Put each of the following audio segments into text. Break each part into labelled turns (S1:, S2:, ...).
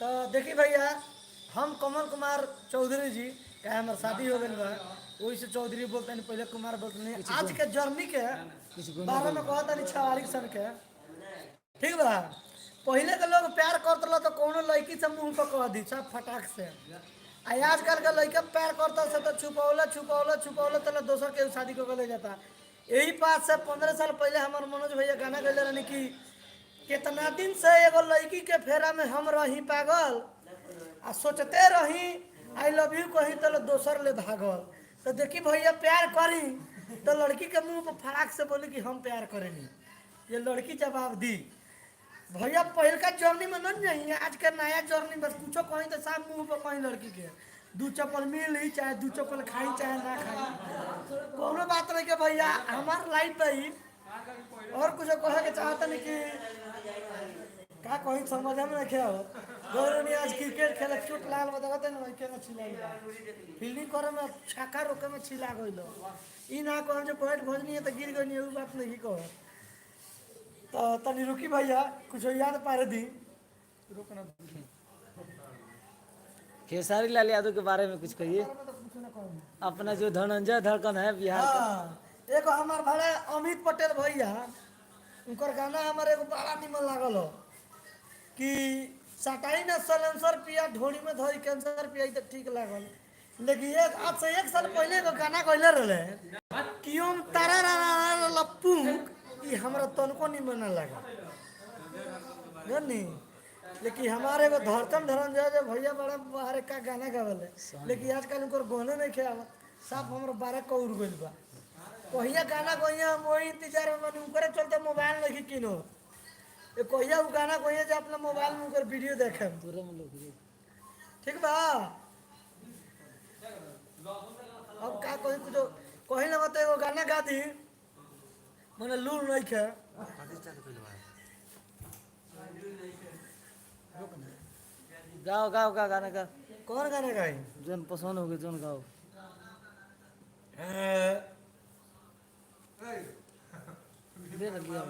S1: तो देखिए भैया, हम कमल कुमार चौधरी जी क्या हमारे शादी हो गई बा, वही से चौधरी बोलते हैं, पहले कुमार बोलते हैं। आज के जर्नी के बारे में कहता नहीं 46 सन के, ठीक बा। पहले के लोग प्यार करते रहो तो कोनो लड़की से मुंह पर कह दी सब फटाक से। आजकल के लड़का प्यार करता से तो छुपौले छुपौले छुपौले तो दोसर के शादी को ले जाता। यही बात से 15 साल पहले हमारे मनोज भैया गाना गले रहने की, कितना दिन से एगो लड़की के फेरा में हम रही पागल, आ सोचते रही आई लव यू कहीं तो दोसर ले भागल। तो देखी भैया, प्यार करी तो लड़की के मुंह पर फटाक से बोली कि हम प्यार करेंगे, ये लड़की जवाब दी। भैया पहल का जर्नी में नहीं नहीं, आज के नया जर्नी बस कुछो कहीं तो साफ मुंह पर कहीं लड़की के दू चप्पल मिल ही चाहे दू चप्पल खाई चाहे ना खाई, कोनो बात नहीं के भैया हमार लाइफ भाई। और कुछ कहे के चाहता नहीं कि का कहीं समझ में नहीं क्या हो। गौरव आज क्रिकेट खेले चोट लाल बताते ना के ना छिला फील्डिंग करे में छक्का रोके में छिला गइलो, ई ना कह जो बैट भजनी है तो गिर गई, वो बात नहीं कहो। तो तनी रुकी भैया, कुछ याद पारे दी रुकना।
S2: खेसारी लाल यादव के बारे में कुछ कहिए, अपना जो धनंजय धड़कन है बिहार का।
S1: एक हमार भाड़े अमित पटेल भैया, उनकर गाना हमारे एगो बड़ा निमन लागल हो कि सटाई ना सलेंसर पिया ढोड़ी में धोई कैंसर पिया तो ठीक लागल। लेकिन एक आज से 1 साल पहले एगो गाना कहले रहे कि ओम तारा लप्पू, ये हमरा तनको निमन ना लगा नहीं। लेकिन हमारे एगो धड़कन धनंजय भैया बड़ा बाहर का गाना गावले, लेकिन आजकल उनकर गाने नहीं खेल साफ हमारे 12 कौर गइल बा। कहिया गाना कहिया हम वही इंतजार में बनी, उनकरे चलते मोबाइल नहीं किनो। ये कहिया वो गाना कहिया जो अपना मोबाइल में उनकर वीडियो देखे ठीक बा। अब का कहीं कुछ कहीं ना मत एगो गाना गा दी मने लूर नहीं खे।
S2: गाओ गाओ का गाना का
S1: कौन गाना गाई
S2: जोन पसंद हो गए जोन गाओ। दे लगिया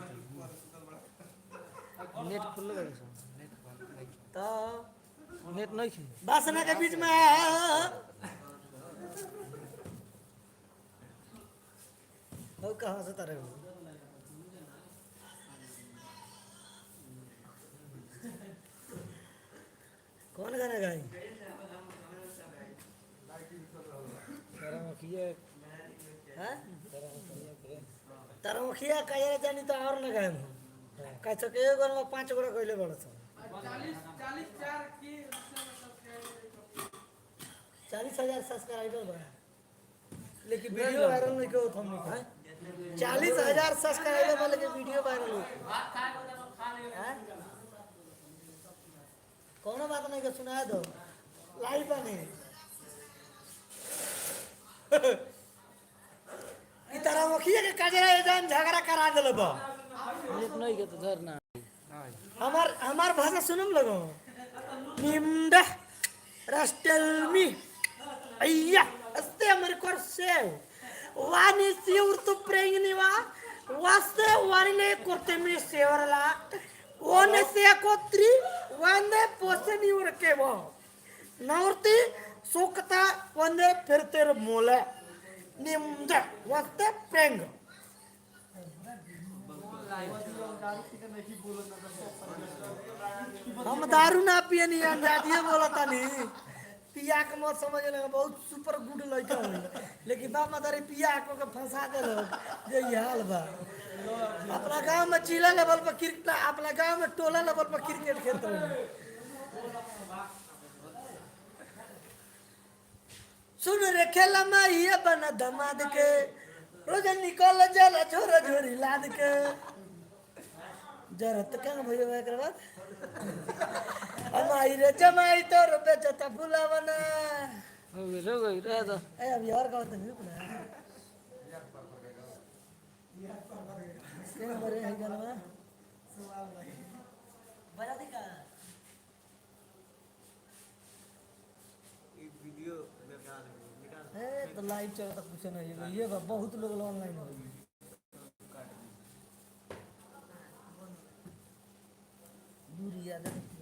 S2: नेट खुल गए
S1: तो
S2: नेट नहीं खे
S1: बासना के बीच में हो कहाँ से तारे हो कौन गाना गाई तारा मुखिया कहे जानी तो और ना गाए कह सके एगो में 5 गोड़ा कहले बड़ 40,000 सब्सक्राइबर बा, लेकिन वीडियो वायरल नहीं कहो हमने है। 40,000 सब्सक्राइबर वाले के वीडियो वायरल हो कोनो बात नहीं के सुना दो लाइव बने ई तरह मुखिया के कजरा जान झगड़ा करा देले बा।
S2: नेट नहीं के तो धरना
S1: हमार भाषा सुनम लगो निम्दा रस्टेलमी अय्या अस्ते अमर कर से वानी सिउर तो प्रेंगनिवा वास्ते वानी ने करते में सेवरला ओने से कोत्री वंदे पोसनी उरके वो नौरती सुकता वंदे फिरते मोले निम्दा वास्ते प्रेंग। हम दारू ना पिए नहीं अंदाजिए बोलता नहीं पिया के मत समझ लगा बहुत सुपर गुड लड़का हो, लेकिन बाप मदारी पिया को के फंसा दे लोग जे ये हाल बा। अपना गांव में जिला लेवल पर क्रिकेट, अपना गांव में टोला लेवल पर क्रिकेट खेलते हैं। सुन रे खेला में ये बना दमाद के रोज निकल जाला झोरा झोरी लाद के जरत का भैया एकर बाद हमारी रे जमाई तोर बेचता बुलावना
S2: हो गई रह तो
S1: ए अब यार का तो नहीं पड़ा के बरे है गलवा बजा दी का
S3: एक वीडियो निकाल
S1: तो लाइव चलता कुछ नहीं है ये बहुत लोग ऑनलाइन हो ज्यादा नहीं